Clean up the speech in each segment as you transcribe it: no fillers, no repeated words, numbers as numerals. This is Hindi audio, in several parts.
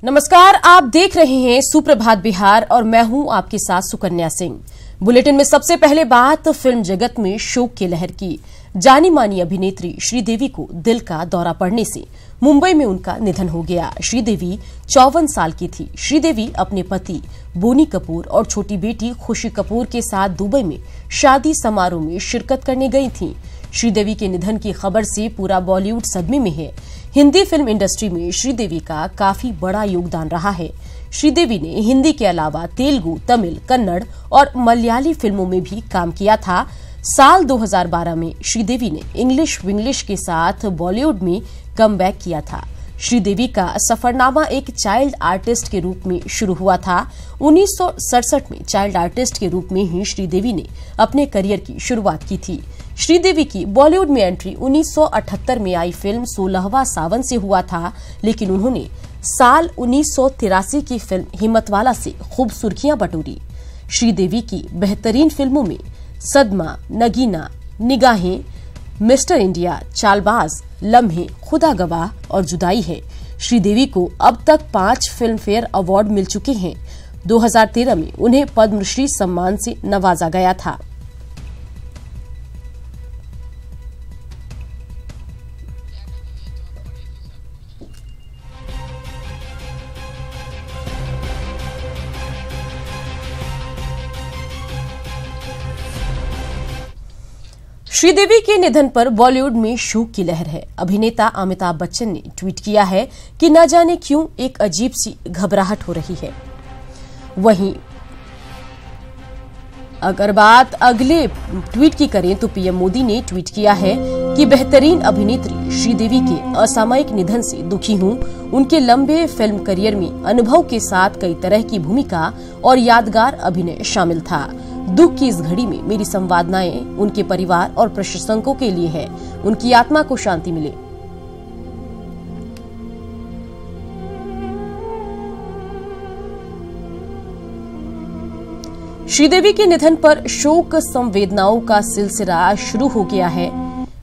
नमस्कार, आप देख रहे हैं सुप्रभात बिहार और मैं हूं आपके साथ सुकन्या सिंह। बुलेटिन में सबसे पहले बात फिल्म जगत में शोक की लहर की। जानी मानी अभिनेत्री श्रीदेवी को दिल का दौरा पड़ने से मुंबई में उनका निधन हो गया। श्रीदेवी 54 साल की थी। श्रीदेवी अपने पति बोनी कपूर और छोटी बेटी खुशी कपूर के साथ दुबई में शादी समारोह में शिरकत करने गई थीं। श्रीदेवी के निधन की खबर से पूरा बॉलीवुड सदमे में है। हिंदी फिल्म इंडस्ट्री में श्रीदेवी का काफी बड़ा योगदान रहा है। श्रीदेवी ने हिंदी के अलावा तेलुगु, तमिल, कन्नड़ और मलयाली फिल्मों में भी काम किया था। साल 2012 में श्रीदेवी ने इंग्लिश विंग्लिश के साथ बॉलीवुड में कमबैक किया था। श्रीदेवी का सफरनामा एक चाइल्ड आर्टिस्ट के रूप में शुरू हुआ था। 1967 में चाइल्ड आर्टिस्ट के रूप में ही श्रीदेवी ने अपने करियर की शुरुआत की थी। श्रीदेवी की बॉलीवुड में एंट्री 1978 में आई फिल्म 16वां सावन से हुआ था, लेकिन उन्होंने साल 1983 की फिल्म हिम्मतवाला से खूब सुर्खियां बटोरी। श्रीदेवी की बेहतरीन फिल्मों में सदमा, नगीना, निगाहें, मिस्टर इंडिया, चालबाज, लम्हे, खुदा गवाह और जुदाई है। श्रीदेवी को अब तक 5 फिल्म फेयर अवार्ड मिल चुके हैं। 2013 में उन्हें पद्मश्री सम्मान से नवाजा गया था। श्रीदेवी के निधन पर बॉलीवुड में शोक की लहर है। अभिनेता अमिताभ बच्चन ने ट्वीट किया है कि न जाने क्यों एक अजीब सी घबराहट हो रही है। वहीं अगर बात अगले ट्वीट की करें तो पीएम मोदी ने ट्वीट किया है कि बेहतरीन अभिनेत्री श्रीदेवी के असामयिक निधन से दुखी हूं। उनके लंबे फिल्म करियर में अनुभव के साथ कई तरह की भूमिका और यादगार अभिनय शामिल था। दुख की इस घड़ी में मेरी संवेदनाएं उनके परिवार और प्रशंसकों के लिए है। उनकी आत्मा को शांति मिले। श्रीदेवी के निधन पर शोक संवेदनाओं का सिलसिला शुरू हो गया है।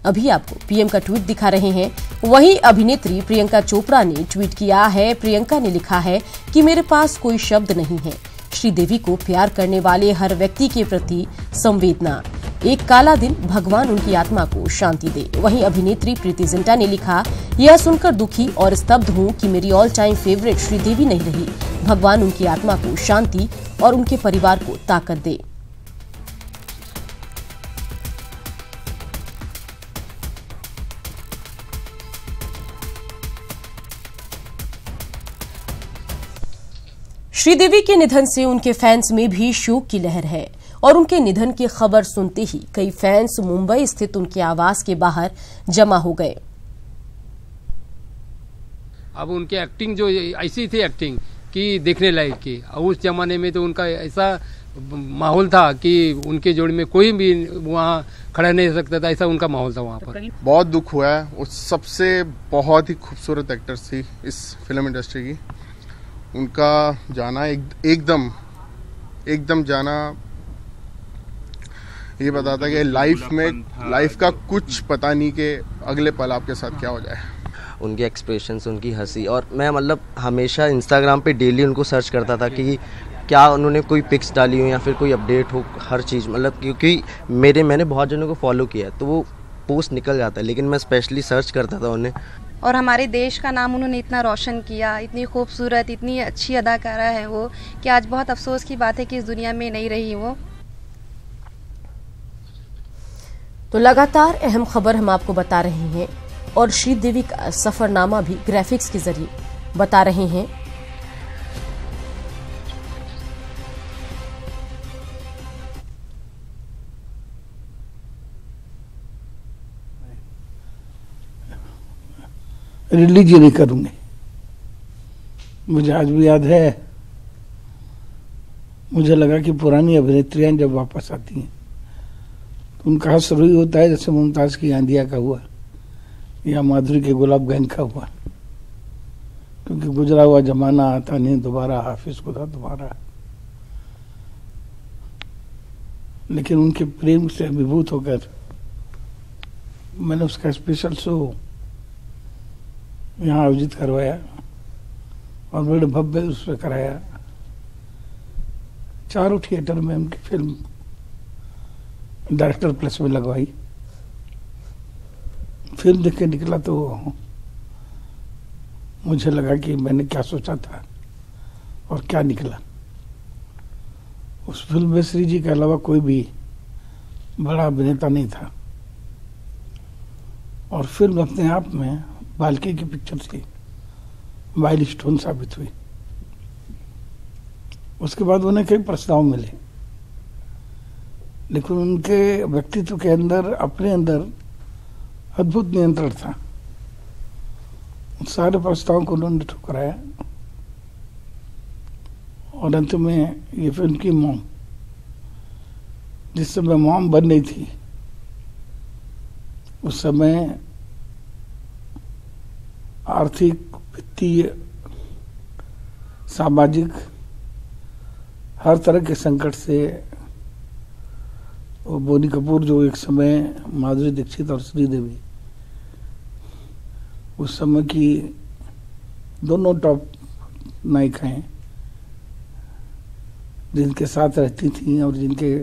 अभी आपको पीएम का ट्वीट दिखा रहे हैं। वहीं अभिनेत्री प्रियंका चोपड़ा ने ट्वीट किया है। प्रियंका ने लिखा है कि मेरे पास कोई शब्द नहीं है। श्रीदेवी को प्यार करने वाले हर व्यक्ति के प्रति संवेदना। एक काला दिन, भगवान उनकी आत्मा को शांति दे। वहीं अभिनेत्री प्रीति जिंटा ने लिखा, यह सुनकर दुखी और स्तब्ध हूं कि मेरी ऑल टाइम फेवरेट श्रीदेवी नहीं रही। भगवान उनकी आत्मा को शांति और उनके परिवार को ताकत दे। श्रीदेवी के निधन से उनके फैंस में भी शोक की लहर है और उनके निधन की खबर सुनते ही कई फैंस मुंबई स्थित उनके आवास के बाहर जमा हो गए। अब उनकी एक्टिंग जो ऐसी थी एक्टिंग कि देखने लायक की। उस जमाने में तो उनका ऐसा माहौल था कि उनके जोड़ी में कोई भी वहाँ खड़ा नहीं रह सकता था। ऐसा उनका माहौल था वहाँ पर। बहुत दुख हुआ है। उस सबसे बहुत ही खूबसूरत एक्टर थी इस फिल्म इंडस्ट्री की। उनका जाना एकदम जाना ये बताता कि लाइफ का कुछ पता नहीं कि अगले पल आपके साथ क्या हो जाए। उनके एक्सप्रेशंस, उनकी हंसी, और मैं मतलब हमेशा इंस्टाग्राम पे डेली उनको सर्च करता था कि क्या उन्होंने कोई पिक्स डाली हो या फिर कोई अपडेट हो, हर चीज़ मतलब, क्योंकि मैंने बहुत जनों को फॉलो किया तो वो पोस्ट निकल जाता है, लेकिन मैं स्पेशली सर्च करता था उन्हें। और हमारे देश का नाम उन्होंने इतना रोशन किया। इतनी खूबसूरत, इतनी अच्छी अदाकारा है वो कि आज बहुत अफसोस की बात है कि इस दुनिया में नहीं रही वो। तो लगातार अहम खबर हम आपको बता रहे हैं और श्रीदेवी का सफरनामा भी ग्राफिक्स के जरिए बता रहे हैं। रिलीज नहीं करूंगी। मुझे आज भी याद है, मुझे लगा कि पुरानी अभिनेत्रियां जब वापस आती हैं तो उनका हाथ शुरू ही होता है जैसे मुमताज की आंधिया का हुआ या माधुरी के गुलाब गहन का हुआ, क्योंकि गुजरा हुआ जमाना आता नहीं दोबारा, हाफिज खुदा दोबारा। लेकिन उनके प्रेम से अभिभूत होकर मैंने उसका स्पेशल शो यहाँ आयोजित करवाया और बड़े भव्य उस पर कराया। चारों थिएटर में उनकी फिल्म डायरेक्टर प्लस में लगवाई। फिल्म देख के निकला तो मुझे लगा कि मैंने क्या सोचा था और क्या निकला। उस फिल्म में श्री जी के अलावा कोई भी बड़ा अभिनेता नहीं था और फिल्म अपने आप में बाल्की की पिक्चर थी, माइलस्टोन साबित हुई। उसके बाद उन्हें कई प्रस्ताव मिले, लेकिन उनके व्यक्तित्व के अंदर, अपने अंदर अद्भुत नियंत्रण था। उन सारे प्रस्तावों को उन्होंने ठुकराया और अंत में ये फिल्म की मॉम, जिस समय मॉम बन रही थी, उस समय आर्थिक, वित्तीय, सामाजिक हर तरह के संकट से वो बोनी कपूर, जो एक समय माधुरी दीक्षित और श्रीदेवी उस समय की दोनों टॉप नायिका हैं, जिनके साथ रहती थी और जिनके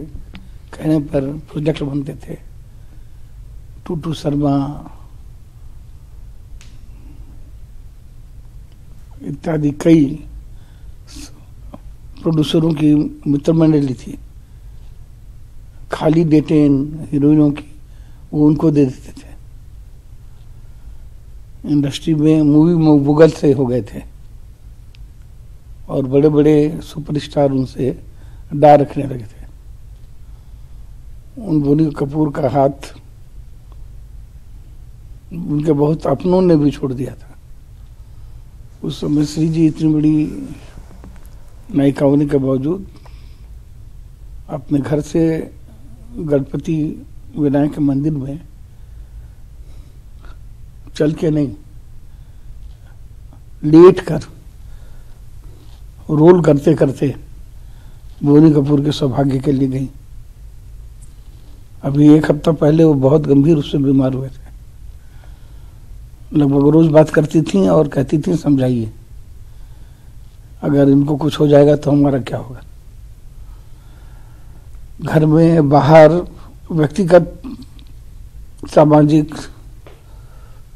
कहने पर प्रोजेक्ट बनते थे, टूटू शर्मा इत्यादि कई प्रोड्यूसरों की मित्र मंडली थी। खाली डेटें हीरोइनों की वो उनको दे देते थे। इंडस्ट्री में मूवी मुगल से हो गए थे और बड़े बड़े सुपरस्टार उनसे डा रखने लगे थे। उन बोनी कपूर का हाथ उनके बहुत अपनों ने भी छोड़ दिया था। उस समय श्री जी इतनी बड़ी नायिका होने के बावजूद अपने घर से गणपति विनायक के मंदिर में चल के नहीं, लेट कर रोल करते करते बोनी कपूर के सौभाग्य के लिए गई। अभी एक हफ्ता पहले वो बहुत गंभीर रूप से बीमार हुए थे। लगभग रोज बात करती थी और कहती थी, समझाइए, अगर इनको कुछ हो जाएगा तो हमारा क्या होगा। घर में, बाहर, व्यक्तिगत, सामाजिक,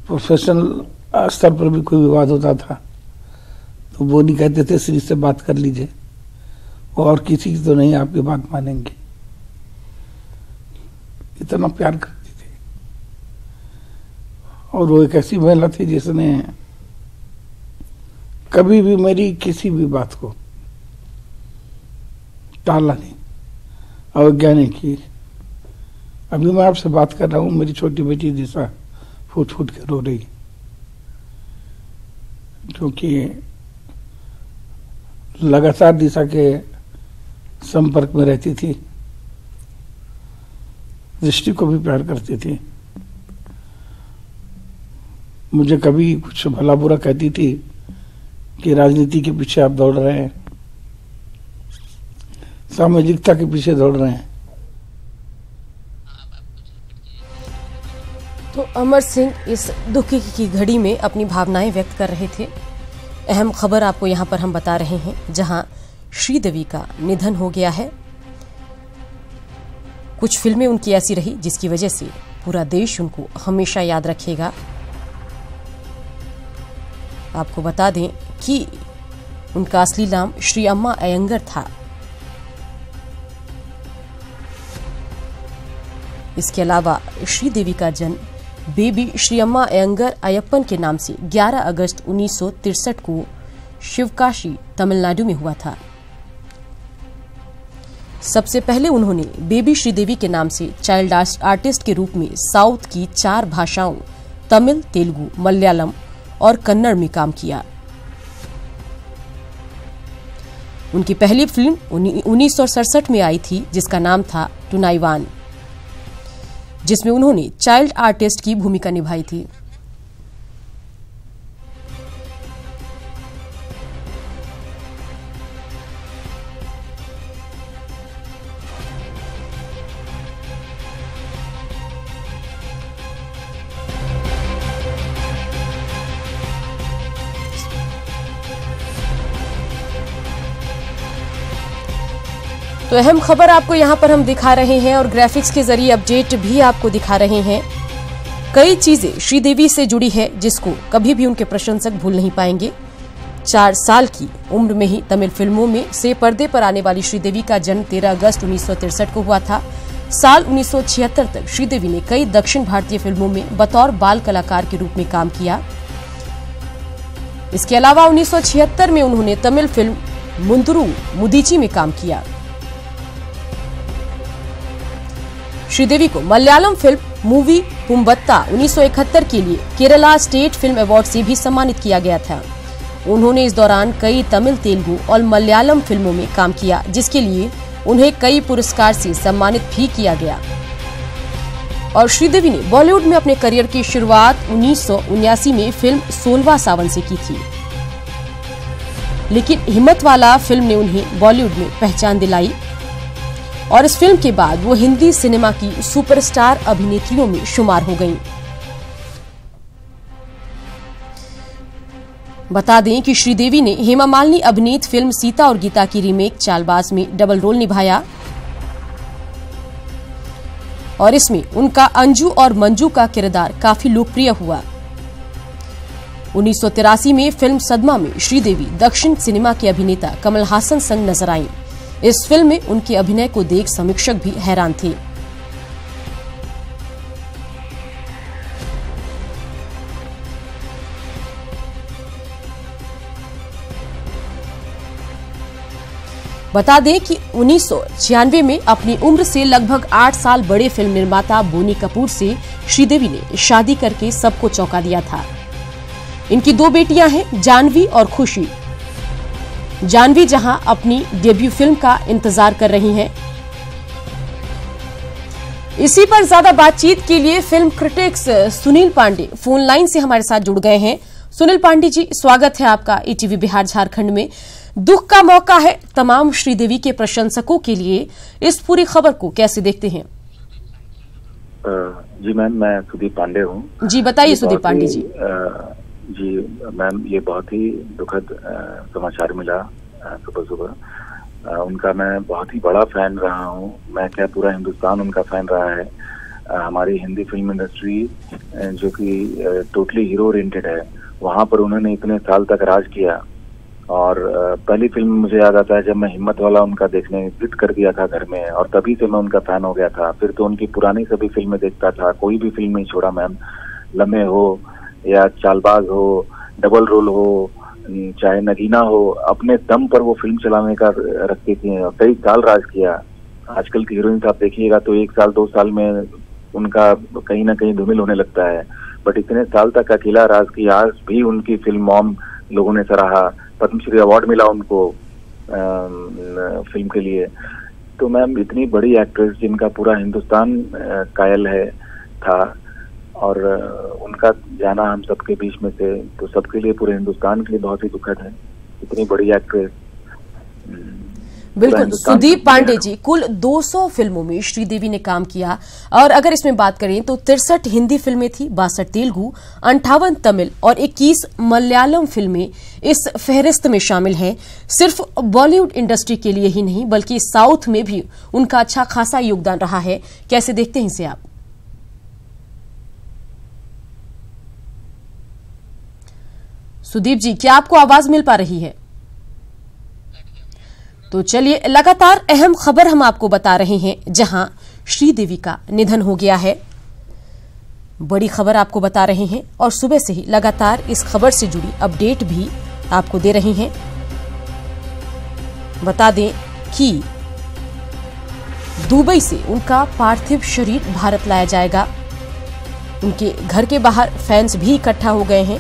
प्रोफेशनल स्तर पर भी कोई विवाद होता था तो वो नहीं कहते थे श्री से बात कर लीजिए, और किसी की तो नहीं आपकी बात मानेंगे। इतना प्यार करती थी। और वो एक ऐसी महिला थी जिसने कभी भी मेरी किसी भी बात को टाला नहीं, अवज्ञा नहीं की। अभी मैं आपसे बात कर रहा हूं, मेरी छोटी बेटी दिशा फूट फूट के रो रही, क्योंकि लगातार दिशा के संपर्क में रहती थी, दृष्टि को भी प्यार करती थी। मुझे कभी कुछ भला बुरा कहती थी कि राजनीति के पीछे आप दौड़ रहे हैं, सामाजिकता के पीछे दौड़ रहे हैं। तो अमर सिंह इस दुख की घड़ी में अपनी भावनाएं व्यक्त कर रहे थे। अहम खबर आपको यहां पर हम बता रहे हैं, जहां श्रीदेवी का निधन हो गया है। कुछ फिल्में उनकी ऐसी रही जिसकी वजह से पूरा देश उनको हमेशा याद रखेगा। आपको बता दें कि उनका असली नाम श्री अम्मा अयंगर था। इसके अलावा श्रीदेवी का जन्म बेबी श्री अम्मा अयंगर अयप्पन के नाम से 11 अगस्त 1963 को शिवकाशी, तमिलनाडु में हुआ था। सबसे पहले उन्होंने बेबी श्रीदेवी के नाम से चाइल्ड आर्टिस्ट के रूप में साउथ की 4 भाषाओं तमिल, तेलुगु, मलयालम और कन्नड़ में काम किया। उनकी पहली फिल्म 1967 में आई थी, जिसका नाम था टुनाइवान, जिसमें उन्होंने चाइल्ड आर्टिस्ट की भूमिका निभाई थी। तो अहम खबर आपको यहाँ पर हम दिखा रहे हैं और ग्राफिक्स के जरिए अपडेट भी आपको दिखा रहे हैं। कई चीजें श्रीदेवी से जुड़ी है जिसको कभी भी उनके प्रशंसक भूल नहीं पाएंगे। 4 साल की उम्र में ही तमिल फिल्मों में से पर्दे पर आने वाली श्रीदेवी का जन्म 13 अगस्त 1963 को हुआ था। साल 1976 तक श्रीदेवी ने कई दक्षिण भारतीय फिल्मों में बतौर बाल कलाकार के रूप में काम किया। इसके अलावा 1976 में उन्होंने तमिल फिल्म मुंदुरु मुदीची में काम किया। श्रीदेवी को मलयालम फिल्म मूवी पुम्बत्ता 1971 के लिए केरला स्टेट फिल्म अवार्ड से भी सम्मानित किया गया था। उन्होंने इस दौरान कई तमिल, तेलुगु और मलयालम फिल्मों में काम किया, जिसके लिए उन्हें कई पुरस्कार से सम्मानित भी किया गया। और श्रीदेवी ने बॉलीवुड में अपने करियर की शुरुआत 1979 में फिल्म 16वां सावन से की थी, लेकिन हिम्मतवाला फिल्म ने उन्हें बॉलीवुड में पहचान दिलाई और इस फिल्म के बाद वो हिंदी सिनेमा की सुपरस्टार अभिनेत्रियों में शुमार हो गईं। बता दें कि श्रीदेवी ने हेमा मालिनी अभिनीत फिल्म सीता और गीता की रीमेक चालबाज में डबल रोल निभाया और इसमें उनका अंजू और मंजू का किरदार काफी लोकप्रिय हुआ। 1983 में फिल्म सदमा में श्रीदेवी दक्षिण सिनेमा के अभिनेता कमल हासन संग नजर आईं। इस फिल्म में उनके अभिनय को देख समीक्षक भी हैरान थे। बता दें कि 1996 में अपनी उम्र से लगभग 8 साल बड़े फिल्म निर्माता बोनी कपूर से श्रीदेवी ने शादी करके सबको चौंका दिया था। इनकी 2 बेटियां हैं, जानवी और खुशी। जानवी जहां अपनी डेब्यू फिल्म का इंतजार कर रही हैं। इसी पर ज्यादा बातचीत के लिए film critics Sunil Pandey phone line से हमारे साथ जुड़ गए हैं। सुनील पांडे जी, स्वागत है आपका ईटीवी बिहार झारखंड में। दुख का मौका है तमाम श्रीदेवी के प्रशंसकों के लिए, इस पूरी खबर को कैसे देखते हैं? जी मैम, मैं सुदीप पांडे हूँ। जी बताइए सुदीप पांडे जी। जी मैम, ये बहुत ही दुखद समाचार मिला सुबह सुबह। उनका मैं बहुत ही बड़ा फैन रहा हूँ। मैं क्या, पूरा हिंदुस्तान उनका फैन रहा है। हमारी हिंदी फिल्म इंडस्ट्री जो कि टोटली हीरो ओरिएंटेड है, वहाँ पर उन्होंने इतने साल तक राज किया। और पहली फिल्म मुझे याद आता है जब मैं हिम्मतवाला उनका देखने जिद कर दिया था घर में, और तभी से मैं उनका फैन हो गया था। फिर तो उनकी पुरानी सभी फिल्में देखता था, कोई भी फिल्म नहीं छोड़ा मैम। लम्हे हो या चालबाज हो, डबल रोल हो, चाहे नगीना हो, अपने दम पर वो फिल्म चलाने का रखती थी। कई साल राज किया। आजकल की हीरोइंस आप देखिएगा तो 1 साल 2 साल में उनका कहीं ना कहीं धूमिल होने लगता है, बट इतने साल तक अकेला राज की। आज भी उनकी फिल्म मॉम लोगों ने सराहा, पद्मश्री अवार्ड मिला उनको फिल्म के लिए। तो मैम, इतनी बड़ी एक्ट्रेस जिनका पूरा हिंदुस्तान कायल है था, और उनका जाना हम सबके बीच में से, तो सबके लिए, पूरे हिंदुस्तान के लिए बहुत ही दुखद है। इतनी बड़ी एक्ट्रेस। बिल्कुल सुदीप पांडे जी, कुल 200 फिल्मों में श्रीदेवी ने काम किया, और अगर इसमें बात करें तो 63 हिंदी फिल्में थी, 62 तेलुगु, 58 तमिल और 21 मलयालम फिल्में इस फहरिस्त में शामिल हैं। सिर्फ बॉलीवुड इंडस्ट्री के लिए ही नहीं बल्कि साउथ में भी उनका अच्छा खासा योगदान रहा है। कैसे देखते हैं इसे आप? सुदीप जी, क्या आपको आवाज मिल पा रही है? तो चलिए, लगातार अहम खबर हम आपको बता रहे हैं जहां श्रीदेवी का निधन हो गया है। बड़ी खबर आपको बता रहे हैं और सुबह से ही लगातार इस खबर से जुड़ी अपडेट भी आपको दे रहे हैं। बता दें कि दुबई से उनका पार्थिव शरीर भारत लाया जाएगा। उनके घर के बाहर फैंस भी इकट्ठा हो गए हैं।